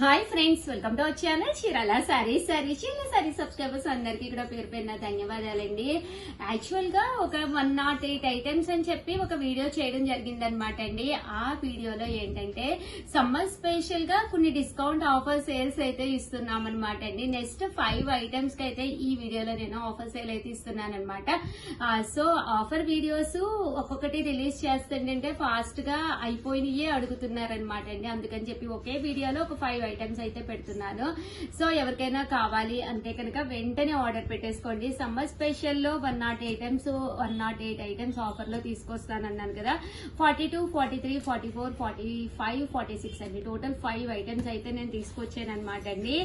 Hi friends, welcome to our channel Chirala saris. Chirala sorry subscribers అందరికీ కూడా పేరు పేరున ధన్యవాదాలండి. యాక్చువల్ గా ఒక 108 ఐటమ్స్ అని చెప్పి ఒక వీడియో చేయడం జరిగిందనమాట అండి. ఆ వీడియోలో ఏంటంటే సమ్మర్ స్పెషల్ గా కొన్ని డిస్కౌంట్ ఆఫర్ సేల్స్ అయితే ఇస్తున్నాం అనమాట అండి. నెక్స్ట్ 5 ఐటమ్స్ కి అయితే ఈ వీడియోలో నేను ఆఫర్ సేల్ అయితే ఇస్తున్నాను అనమాట. సో ఆఫర్ వీడియోస్ ఒక్కొక్కటి రిలీజ్ చేస్తుంటే ఫాస్ట్ గా అయిపోయినయే అడుగుతున్నారనమాట అండి. అందుకని చెప్పి ఒకే వీడియోలో ఒక 5 ఐటమ్స్ అయితే పెడుతున్నాను. సో ఎవరికైనా కావాలి అంటే కనుక వెంటనే ఆర్డర్ పెట్టేసుకోండి. సమ్మర్ స్పెషల్ లో 108 ఐటమ్స్ ఆఫర్ లో తీసుకొస్తానన్నాను కదా. 42, 43, 44, 45, 46 అండి. టోటల్ 5 ఐటమ్స్ అయితే నేను తీసుకొచ్చాను అనమాట అండి.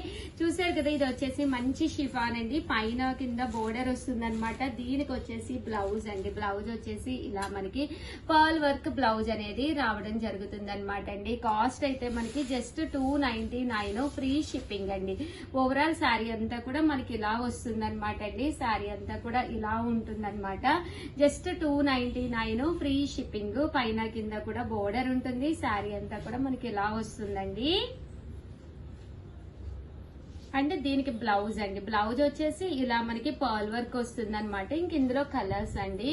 చూసారు కదా, ఇది వచ్చేసి మంచి షిఫాన్ అండి. పైన కింద బోర్డర్ వస్తుంది అనమాట. దీనికి వచ్చేసి బ్లౌజ్ అండి. బ్లౌజ్ వచ్చేసి ఇలా మనకి పర్ల్ వర్క్ బ్లౌజ్ అనేది రావడం జరుగుతుంది అనమాట అండి. కాస్ట్ అయితే మనకి జస్ట్ 299 ఫ్రీ షిప్పింగ్ అండి. ఓవరాల్ శారీ అంతా కూడా మనకి ఇలా వస్తుంది అనమాట అండి. శారీ అంతా కూడా ఇలా ఉంటుంది అనమాట. Just 299 free shipping. పైన కింద కూడా బోర్డర్ ఉంటుంది. శారీ అంతా కూడా మనకి ఇలా వస్తుందండి. అంటే దీనికి బ్లౌజ్ అండి. బ్లౌజ్ వచ్చేసి ఇలా మనకి పర్ల్ వర్క్ వస్తుంది అనమాట. ఇంక ఇందులో కలర్స్ అండి.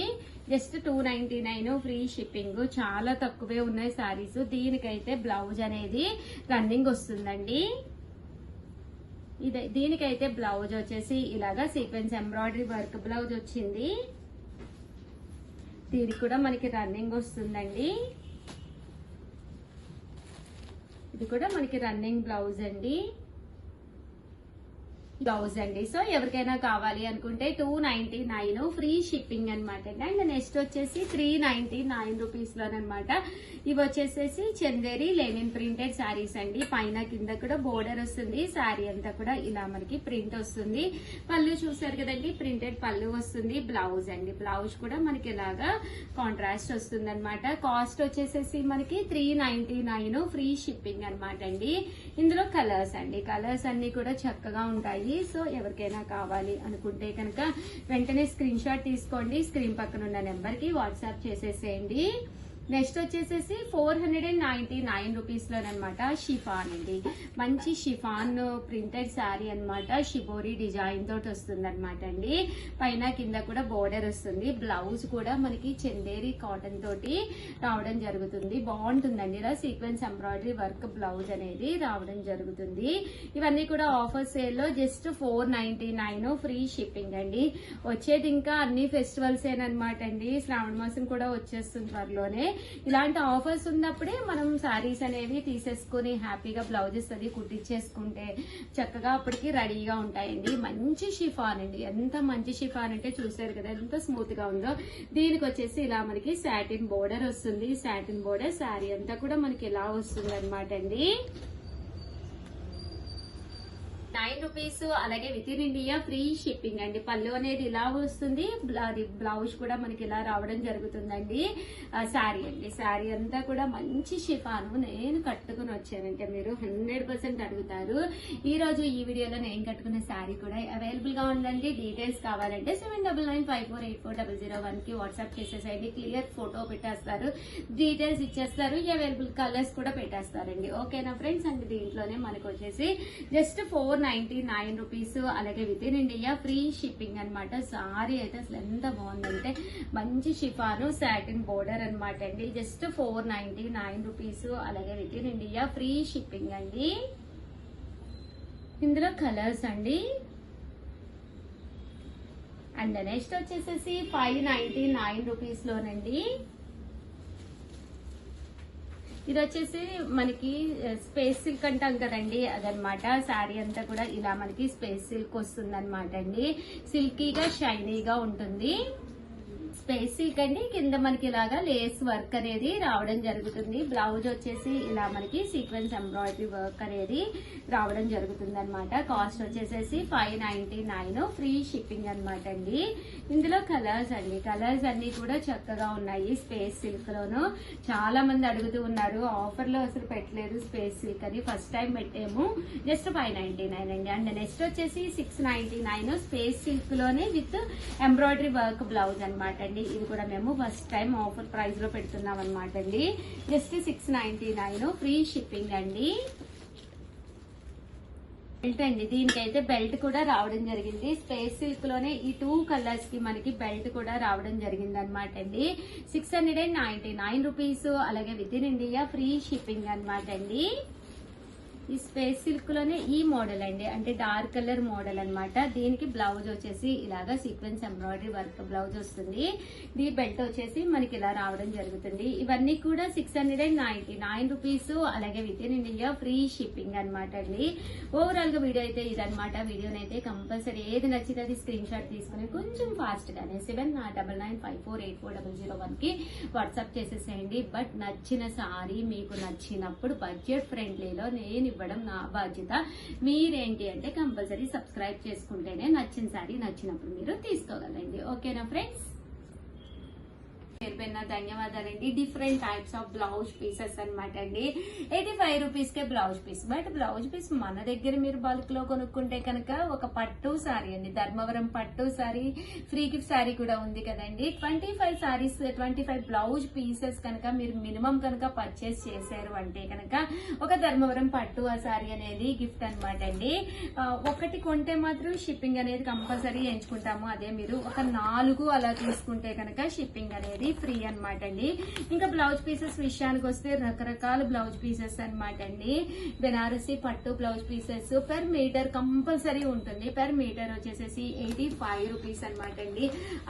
Just 299 free shipping. చాలా తక్కువే ఉన్నాయి శారీస్. దీనికైతే బ్లౌజ్ అనేది రన్నింగ్ వస్తుందండి. దీనికైతే బ్లౌజ్ వచ్చేసి ఇలాగా సీక్వెన్స్ ఎంబ్రాయిడరీ వర్క్ బ్లౌజ్ వచ్చింది. దీనికి కూడా మనకి రన్నింగ్ వస్తుందండి. ఇది కూడా మనకి రన్నింగ్ బ్లౌజ్ అండి. సో ఎవరికైనా కావాలి అనుకుంటే 299 ఫ్రీ షిప్పింగ్ అనమాట. అండ్ నెక్స్ట్ వచ్చేసి 399 రూపీస్ లోనమాట. ఇవి వచ్చేసేసి చందేరి లెనిన్ ప్రింటెడ్ శారీస్ అండి. పైన కింద కూడా బోర్డర్ వస్తుంది. శారీ అంతా కూడా ఇలా మనకి ప్రింట్ వస్తుంది. పళ్ళు చూసారు కదండి, ప్రింటెడ్ పళ్ళు వస్తుంది. బ్లౌజ్ అండి. బ్లౌజ్ కూడా మనకి ఇలాగా కాంట్రాస్ట్ వస్తుంది అనమాట. కాస్ట్ వచ్చేసేసి మనకి 399 ఫ్రీ షిప్పింగ్ అనమాట అండి. ఇందులో కలర్స్ అండి. కలర్స్ అన్ని కూడా చక్కగా ఉంటాయి. సో ఎవరికైనా కావాలి అనుకుంటే కనుక వెంటనే స్క్రీన్ షాట్ తీసుకోండి. స్క్రీన్ పక్కన ఉన్న నెంబర్ కి వాట్సాప్ చేసేసేయండి. నెక్స్ట్ వచ్చేసేసి 499 రూపీస్ లోనమాట షిఫాన్ అండి. మంచి షిఫాన్ ప్రింటెడ్ శారీ అనమాట. షిబోరి డిజైన్ తోటి వస్తుంది అనమాట అండి. పైన కింద కూడా బోర్డర్ వస్తుంది. బ్లౌజ్ కూడా మనకి చందేరి కాటన్ తోటి రావడం జరుగుతుంది. బాగుంటుందండి. ఇలా సీక్వెన్స్ ఎంబ్రాయిడరీ వర్క్ బ్లౌజ్ అనేది రావడం జరుగుతుంది. ఇవన్నీ కూడా ఆఫర్ సేల్ లో జస్ట్ 499 ఫ్రీ షిప్పింగ్ అండి. వచ్చేది ఇంకా అన్ని ఫెస్టివల్స్ ఏనమాట అండి. శ్రావణ మాసం కూడా వచ్చేస్తుంది త్వరలోనే. ఇలాంటి ఆఫర్స్ ఉన్నప్పుడే మనం శారీస్ అనేవి తీసేసుకుని హ్యాపీగా బ్లౌజెస్ అది కుట్టించేసుకుంటే చక్కగా అప్పటికి రెడీగా ఉంటాయండి. మంచి షిఫాన్ అండి. ఎంత మంచి షిఫాన్ అంటే చూసారు కదా ఎంత స్మూత్ గా ఉందో. దీనికి వచ్చేసి ఇలా మనకి సాటిన్ బోర్డర్ వస్తుంది. సాటిన్ బోర్డర్ శారీ అంతా కూడా మనకి ఇలా వస్తుంది అనమాట అండి. 9 రూపీస్. అలాగే within India free shipping అండి. పళ్ళు అనేది ఇలా వస్తుంది. బ్లౌజ్ కూడా మనకి ఇలా రావడం జరుగుతుందండి. శారీ అండి. శారీ అంతా కూడా మంచి షిఫాను. నేను కట్టుకుని వచ్చానంటే మీరు 100% అడుగుతారు. ఈ రోజు ఈ వీడియోలో నేను కట్టుకున్న శారీ కూడా అవైలబుల్ గా ఉందండి. డీటెయిల్స్ కావాలంటే 7995484001 కి వాట్సాప్ చేసేసండి. క్లియర్ ఫోటో పెట్టేస్తారు. డీటెయిల్స్ ఇచ్చేస్తారు. అవైలబుల్ కలర్స్ కూడా పెట్టేస్తారండి. ఓకేనా ఫ్రెండ్స్? అండ్ దీంట్లోనే మనకు వచ్చేసి జస్ట్ 499 రూపీస్. అలాగే within India free shipping అనమాట. సారీ అయితే అసలు ఎంత బాగుందంటే మంచి షిఫాను సాటిన్ బోర్డర్ అనమాట అండి. Just 499 rupees. అలాగే within India free shipping అండి. ఇందులో కలర్స్ అండి. అండ్ నెక్స్ట్ వచ్చేసేసి 599 రూపీస్ లోనండి. ఇది వచ్చేసి మనకి స్పేస్ సిల్క్ అంటాం కదండి, అదనమాట. శారీ అంతా కూడా ఇలా మనకి స్పేస్ సిల్క్ వస్తుంది అనమాట అండి. సిల్కీగా షైనీగా ఉంటుంది. స్పేస్ సిల్క్ అండి. కింద మనకి ఇలాగా లేస్ వర్క్ అనేది రావడం జరుగుతుంది. బ్లౌజ్ వచ్చేసి ఇలా మనకి సీక్వెన్స్ ఎంబ్రాయిడరీ వర్క్ అనేది రావడం జరుగుతుంది అనమాట. కాస్ట్ వచ్చేసేసి 599 ఫ్రీ షిప్పింగ్ అనమాట అండి. ఇందులో కలర్స్ అండి. కలర్స్ అన్ని కూడా చక్కగా ఉన్నాయి. స్పేస్ సిల్క్ లోను చాలా మంది అడుగుతూ ఉన్నారు. ఆఫర్ లో అసలు పెట్టలేదు స్పేస్ సిల్క్ అని. ఫస్ట్ టైం పెట్టాము. జస్ట్ 599 అండి. అండ్ నెక్స్ట్ వచ్చేసి 699 స్పేస్ సిల్క్ లోనే విత్ ఎంబ్రాయిడరీ వర్క్ బ్లౌజ్ అనమాట అండి. ఇది కూడా మేము ఫస్ట్ టైం ఆఫర్ ప్రైస్ లో పెడుతున్నాం అనమాట అండి. జస్ట్ 699 ఫ్రీ షిప్పింగ్ అండి. బెల్ట్ అండి, దీనికైతే బెల్ట్ కూడా రావడం జరిగింది. స్పేస్ సిల్క్ లోనే ఈ 2 కలర్స్ కి మనకి బెల్ట్ కూడా రావడం జరిగింది అనమాట అండి. 699 రూపీస్. అలాగే within India free shipping అనమాట అండి. ఈ స్పేస్ సిల్క్ లోనే ఈ మోడల్ అండి, అంటే డార్క్ కలర్ మోడల్ అన్నమాట. దీనికి బ్లౌజ్ వచ్చేసి ఇలాగా సీక్వెన్స్ ఎంబ్రాయిడరీ వర్క్ బ్లౌజ్ వస్తుంది. దీ బెల్ట్ వచ్చేసి మనకి ఇలా రావడం జరుగుతుంది. ఇవన్నీ కూడా 699 రూపీస్. అలాగే within India free shipping అనమాట అండి. ఓవరాల్ గా వీడియో అయితే ఇదనమాట. వీడియోనైతే కంపల్సరీ ఏది నచ్చితే అది స్క్రీన్ షాట్ తీసుకుని కొంచెం ఫాస్ట్ గానే 7999548400 కి వాట్సాప్ చేసేసేయండి. బట్ నచ్చిన సారీ మీకు నచ్చినప్పుడు బడ్జెట్ ఫ్రెండ్లీలో నేను ఇవ్వడం నా బాధ్యత. మీరేంటి అంటే కంపల్సరీ సబ్స్క్రైబ్ చేసుకుంటేనే నచ్చిన సారీ నచ్చినప్పుడు మీరు తీసుకోగలండి. ఓకేనా ఫ్రెండ్స్? ధన్యవాదాలండి. Different types of blouse pieces అనమాట అండి. 85 రూపీస్ కే blouse piece. But blouse piece మన దగ్గర మీరు బల్క్ లో కొనుక్కుంటే కనుక ఒక పట్టు సారీ అండి, ధర్మవరం పట్టు సారీ, ఫ్రీ గిఫ్ట్ సారీ కూడా ఉంది కదండి. 25 సారీస్ 25 బ్లౌజ్ పీసెస్ కనుక మీరు మినిమం కనుక పర్చేస్ చేశారు అంటే కనుక ఒక ధర్మవరం పట్టు ఆ సారీ అనేది గిఫ్ట్ అనమాట అండి. ఒకటి కొంటే మాత్రం షిప్పింగ్ అనేది కంపల్సరీ ఎంచుకుంటాము. అదే మీరు ఒక 4 అలా తీసుకుంటే కనుక షిప్పింగ్ అనేది ఫ్రీ అనమాట అండి. ఇంకా బ్లౌజ్ పీసెస్ విషయానికి వస్తే రకరకాల బ్లౌజ్ పీసెస్ అనమాట అండి. బెనారసీ పట్టు blouse pieces per metre compulsory ఉంటుంది. పెర్ మీటర్ వచ్చేసేసి 85 రూపీస్ అనమాట అండి.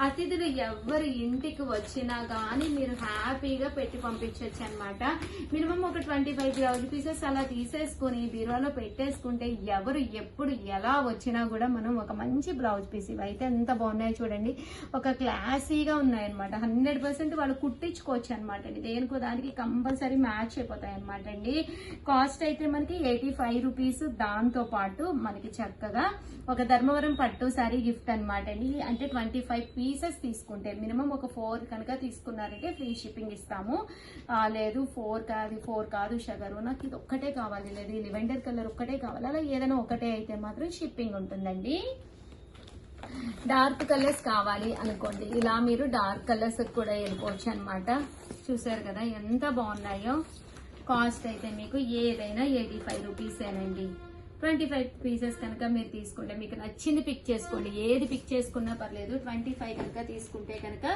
అతిథులు ఎవరు ఇంటికి వచ్చినా గానీ మీరు హ్యాపీగా పెట్టి పంపించవచ్చు అనమాట. మినిమం ఒక 25 బ్లౌజ్ పీసెస్ అలా తీసేసుకుని బీరువాలో పెట్టేసుకుంటే ఎవరు ఎప్పుడు ఎలా వచ్చినా కూడా మనం ఒక మంచి బ్లౌజ్ పీస్, ఇవైతే ఎంత బాగున్నాయో చూడండి, ఒక క్లాసీగా ఉన్నాయన్నమాట. 100% వాళ్ళు కుట్టించుకోవచ్చు అనమాట అండి. దేనికో దానికి కంపల్సరీ మ్యాచ్ అయిపోతాయి అనమాట అండి. కాస్ట్ అయితే మనకి 85 రూపీస్. దాంతో పాటు మనకి చక్కగా ఒక ధర్మవరం పట్టు సారీ గిఫ్ట్ అనమాట అండి. అంటే 25 పీసెస్ తీసుకుంటే మినిమం ఒక 4 కనుక తీసుకున్నారంటే ఫ్రీ షిప్పింగ్ ఇస్తాము. లేదు 4 కాదు షగరు, నాకు ఇది ఒక్కటే కావాలి, లేదు ఈ లెవెండర్ కలర్ ఒక్కటే కావాలి, అలా ఏదైనా ఒకటే అయితే మాత్రం షిప్పింగ్ ఉంటుందండి. డార్క్ కలర్స్ కావాలి అనుకోండి, ఇలా మీరు డార్క్ కలర్స్ కూడా వెళ్ళిపోవచ్చు అనమాట. చూసారు కదా ఎంత బాగున్నాయో. కాస్ట్ అయితే మీకు ఏదైనా 85 రూపీసేనండి. 25 పీసెస్ కనుక మీరు తీసుకుంటే మీకు నచ్చింది పిక్ చేసుకోండి, ఏది పిక్ చేసుకున్నా పర్లేదు. 25 కనుక తీసుకుంటే కనుక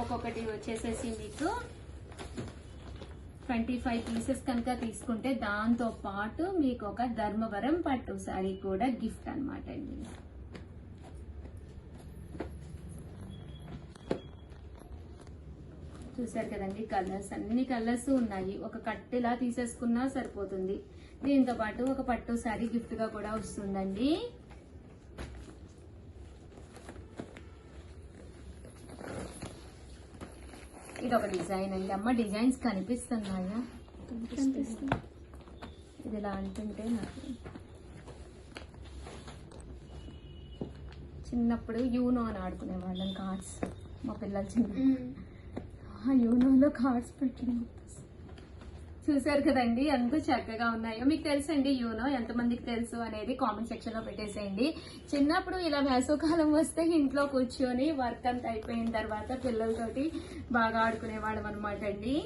ఒక్కొక్కటి వచ్చేసేసి మీకు 25 పీసెస్ కనుక తీసుకుంటే దాంతో పాటు మీకు ఒక ధర్మవరం పట్టు సారీ కూడా గిఫ్ట్ అనమాట అండి. చూసారు కదండి, కలర్స్ అన్ని కలర్స్ ఉన్నాయి. ఒక కట్టెలా తీసేసుకున్నా సరిపోతుంది. దీంతో పాటు ఒక పట్టు సారీ గిఫ్ట్ గా కూడా వస్తుందండి. ఇది ఒక డిజైన్ అండి. అమ్మ డిజైన్స్ కనిపిస్తున్నాయా? ఇది ఇలా అంటుంటే నాకు చిన్నప్పుడు యూనో అని ఆడుకునే వాళ్ళం. కార్డ్స్ మా పిల్లలు చిన్న యూనోలో కార్డ్స్ పెట్టిన చూసారు కదండి, ఎంత చక్కగా ఉన్నాయో. మీకు తెలుసండి యూనో ఎంతమందికి తెలుసు అనేది కామెంట్ సెక్షన్ లో పెట్టేసేయండి. చిన్నప్పుడు ఇలా వేసవకాలం వస్తే ఇంట్లో కూర్చొని వర్క్ అంతా అయిపోయిన తర్వాత పిల్లలతోటి బాగా ఆడుకునేవాళ్ళం అనమాట అండి.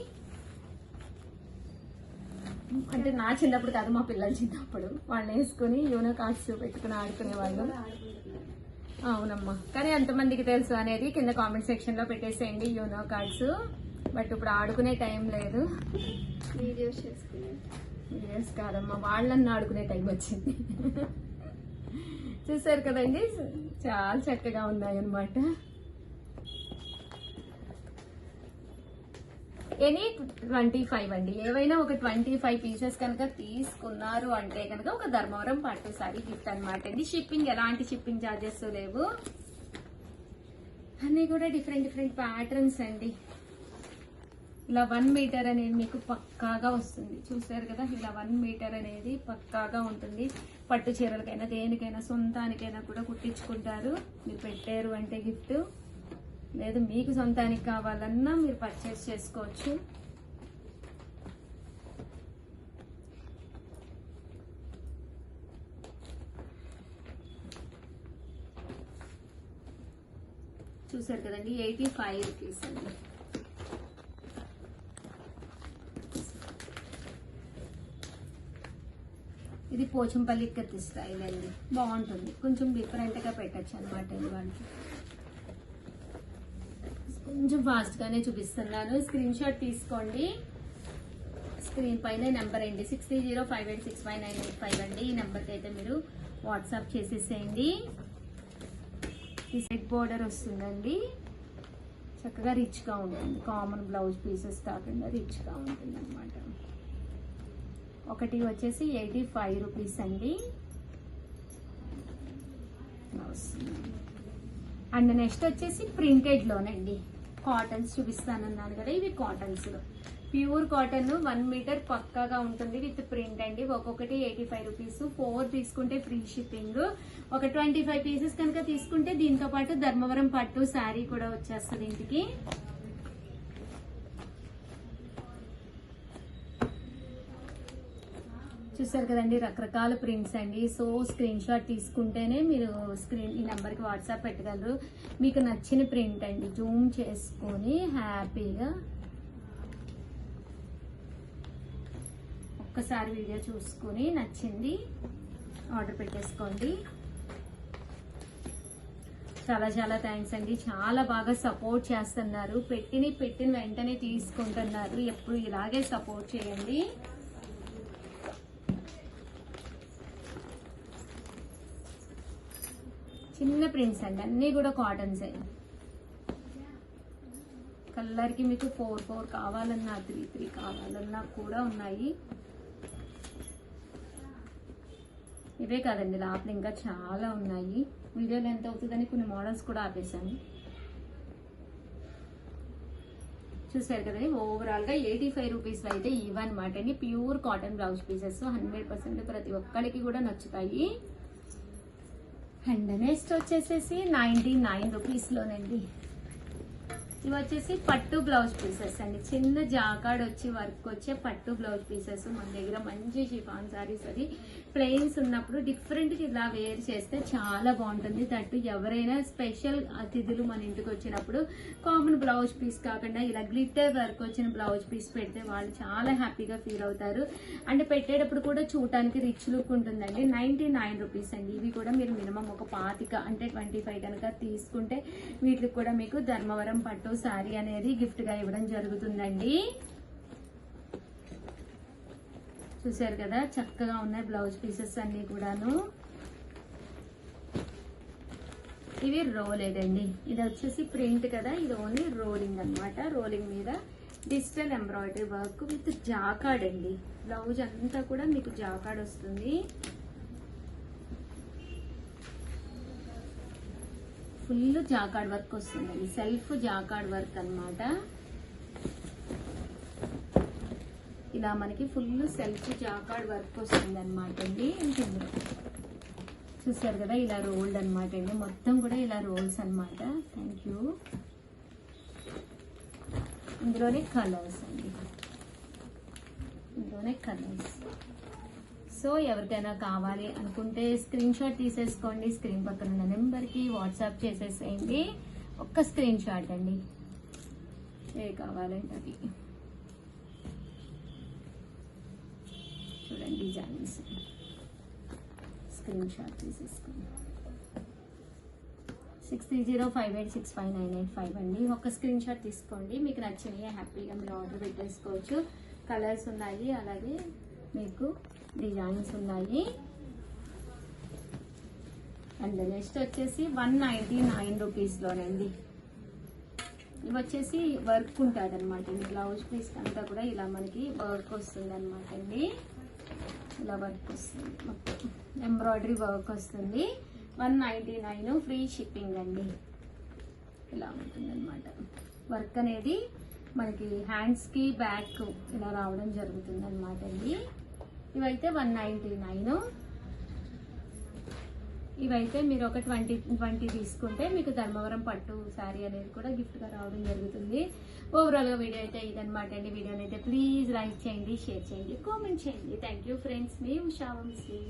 అంటే నా చిన్నప్పుడు కాదు, మా పిల్లలు చిన్నప్పుడు వాళ్ళు వేసుకుని యూనో కార్డ్స్ పెట్టుకుని ఆడుకునేవాళ్ళు. అవునమ్మా, కానీ ఎంతమందికి తెలుసు అనేది కింద కామెంట్ సెక్షన్ లో పెట్టేసేయండి యూనో కార్డ్స్. బట్ ఇప్పుడు ఆడుకునే టైం లేదు, వీడియోస్ కాదమ్మా, వాళ్ళని ఆడుకునే టైం వచ్చింది. చూసారు కదండి, చాలా చక్కగా ఉన్నాయి అన్నమాట. ఎనీ 25 అండి, ఏవైనా ఒక 25 పీసెస్ కనుక తీసుకున్నారు అంటే కనుక ఒక ధర్మవరం పట్టు సారీ గిఫ్ట్ అనమాట అండి. షిప్పింగ్ ఎలాంటి షిప్పింగ్ ఛార్జెస్ లేవు. అన్నీ కూడా డిఫరెంట్ ప్యాటర్న్స్ అండి. ఇలా 1 మీటర్ అనేది మీకు పక్కాగా వస్తుంది. చూసారు కదా, ఇలా 1 మీటర్ అనేది పక్కాగా ఉంటుంది. పట్టు చీరలకైనా దేనికైనా సొంతానికైనా కూడా కుట్టించుకుంటారు. మీరు పెట్టారు అంటే గిఫ్ట్, లేదు మీకు సొంతానికి కావాలన్నా మీరు పర్చేస్ చేసుకోవచ్చు. చూసారు కదండి, 85 రూపీస్ అండి. ఇది పోచంపల్లి కత్తి స్టైల్ అండి, బాగుంటుంది. కొంచెం డిఫరెంట్గా పెట్టచ్చు అనమాట ఇవాళకి. కొంచెం ఫాస్ట్గానే చూపిస్తున్నాను, స్క్రీన్ షాట్ తీసుకోండి. స్క్రీన్ పైన నెంబర్ అండి 6305865985 అండి. ఈ నెంబర్కి అయితే మీరు వాట్సాప్ చేసేసేయండి. ఈ సెట్ బోర్డర్ వస్తుందండి, చక్కగా రిచ్గా ఉంటుంది. కామన్ బ్లౌజ్ పీసెస్ కాకుండా రిచ్గా ఉంటుంది అనమాట. ఒకటి వచ్చేసి 85 రూపీస్ అండి. అండ్ నెక్స్ట్ వచ్చేసి ప్రింటెడ్లోనండి కాటన్స్ చూపిస్తానన్నాను కదా, ఇవి కాటన్స్లో ప్యూర్ కాటన్ 1 మీటర్ పక్కాగా ఉంటుంది విత్ ప్రింట్ అండి. ఒక్కొక్కటి 85 రూపీస్. 4 తీసుకుంటే ఫ్రీ షిప్పింగ్. ఒక 25 పీసెస్ కనుక తీసుకుంటే దీంతో పాటు ధర్మవరం పట్టు శారీ కూడా వచ్చేస్తుంది ఇంటికి. చూసారు కదండి, రకరకాల ప్రింట్స్ అండి. సో స్క్రీన్ షాట్ తీసుకుంటేనే మీరు ఈ నెంబర్కి వాట్సాప్ పెట్టగలరు. మీకు నచ్చిన ప్రింట్ అండి జూమ్ చేసుకొని హ్యాపీగా ఒక్కసారి వీడియో చూసుకొని నచ్చింది ఆర్డర్ పెట్టేసుకోండి. చాలా చాలా థ్యాంక్స్ అండి, చాలా బాగా సపోర్ట్ చేస్తున్నారు. పెట్టిన వెంటనే తీసుకుంటున్నారు. ఎప్పుడు ఇలాగే సపోర్ట్ చేయండి. చిన్న ప్రింట్స్ అండి, అన్నీ కూడా కాటన్సే. కలర్కి మీకు 4 కావాలన్నా 3 కావాలన్నా కూడా ఉన్నాయి. ఇవే కాదండి, లోపల ఇంకా చాలా ఉన్నాయి. వీడియోలో ఎంత అవుతుందని కొన్ని మోడల్స్ కూడా ఆపేసాను. చూసారు కదండి, ఓవరాల్గా 85 రూపీస్లో అయితే ఇవన్నమాట అండి ప్యూర్ కాటన్ బ్లౌజ్ పీసెస్. 100% ప్రతి ఒక్కరికి కూడా నచ్చుతాయి. అండ్ నెక్స్ట్ వచ్చేసేసి 99 రూపీస్లోనండి. ఇవి వచ్చేసి పట్టు బ్లౌజ్ పీసెస్ అండి. చిన్న జాకాడ్ వచ్చి వర్క్ వచ్చే పట్టు బ్లౌజ్ పీసెస్. మన దగ్గర మంచి షిఫాన్ సారీస్ అది ప్లెయిన్స్ ఉన్నప్పుడు డిఫరెంట్గా ఇలా వేర్ చేస్తే చాలా బాగుంటుంది. తట్టు ఎవరైనా స్పెషల్ అతిథులు మన ఇంటికి వచ్చినప్పుడు కామన్ బ్లౌజ్ పీస్ కాకుండా ఇలా గ్లిటర్ వర్క్ వచ్చిన బ్లౌజ్ పీస్ పెడితే వాళ్ళు చాలా హ్యాపీగా ఫీల్ అవుతారు. అండ్ పెట్టేటప్పుడు కూడా చూడటానికి రిచ్ లుక్ ఉంటుందండి. 99 రూపీస్ అండి. ఇవి కూడా మీరు మినిమం ఒక 25 అంటే 25 కనుక తీసుకుంటే వీటికి కూడా మీకు ధర్మవరం పట్టు శారీ అనేది గిఫ్ట్ గా ఇవ్వడం జరుగుతుందండి. చూసారు కదా, చక్కగా ఉన్నాయి బ్లౌజ్ పీసెస్ అన్ని కూడాను. ఇవి రోలెడ్ అండి. ఇది వచ్చేసి ప్రింట్ కదా, ఇది ఓన్లీ రోలింగ్ అన్నమాట. రోలింగ్ మీద digital embroidery work with jacquard అండి. బ్లౌజ్ అంతా కూడా మీకు జాకాడ్ వస్తుంది. ఫుల్ జాకాడ్ వర్క్ వస్తుందండి, సెల్ఫ్ జాకాడ్ వర్క్ అన్నమాట. ఇలా మనకి ఫుల్ సెల్ఫ్ జాకాడ్ వర్క్ వస్తుంది అనమాట అండి. ఇందులో చూసారు కదా, ఇలా రోల్డ్ అనమాట అండి. మొత్తం కూడా ఇలా రోల్స్ అనమాట. Thank you. ఇందులోనే కలర్స్ అండి, ఇందులోనే కలర్స్. సో ఎవరికైనా కావాలి అనుకుంటే స్క్రీన్ షాట్ తీసేసుకోండి. స్క్రీన్ పక్కన ఉన్న నెంబర్కి వాట్సాప్ చేసేసేయండి. ఒక్క స్క్రీన్ షాట్ అండి, ఏ కావాలంటే అది. చూడండి డిజైన్స్, స్క్రీన్ షాట్ తీసేసుకోండి. 6305865985 అండి. ఒక స్క్రీన్ షాట్ తీసుకోండి. మీకు నచ్చినవి హ్యాపీగా మీరు ఆర్డర్ పెట్టేసుకోవచ్చు. కలర్స్ ఉన్నాయి, అలాగే మీకు డిజైన్స్ ఉన్నాయి. అండ్ నెక్స్ట్ వచ్చేసి 199 రూపీస్లోనండి. ఇవి వచ్చేసి వర్క్ ఉంటుంది అనమాట అండి. బ్లౌజ్ పీస్ అంతా కూడా ఇలా మనకి వర్క్ వస్తుంది అనమాట అండి. ఇలా వర్క్ వస్తుంది, మొత్తం ఎంబ్రాయిడరీ వర్క్ వస్తుంది. 199 ఫ్రీ షిప్పింగ్ అండి. ఇలా ఉంటుంది అనమాట. వర్క్ అనేది మనకి హ్యాండ్స్కి బ్యాక్ ఇలా రావడం జరుగుతుంది అనమాట అండి. ఇవైతే 199. ఇవైతే మీరు ఒక 20 తీసుకుంటే మీకు ధర్మవరం పట్టు శారీ అనేది కూడా గిఫ్ట్గా రావడం జరుగుతుంది. ఓవరాల్గా వీడియో అయితే ఇదనమాట అండి. వీడియోని అయితే ప్లీజ్ లైక్ చేయండి, షేర్ చేయండి, కామెంట్ చేయండి. Thank you friends. మీ ఉషా వంశీ.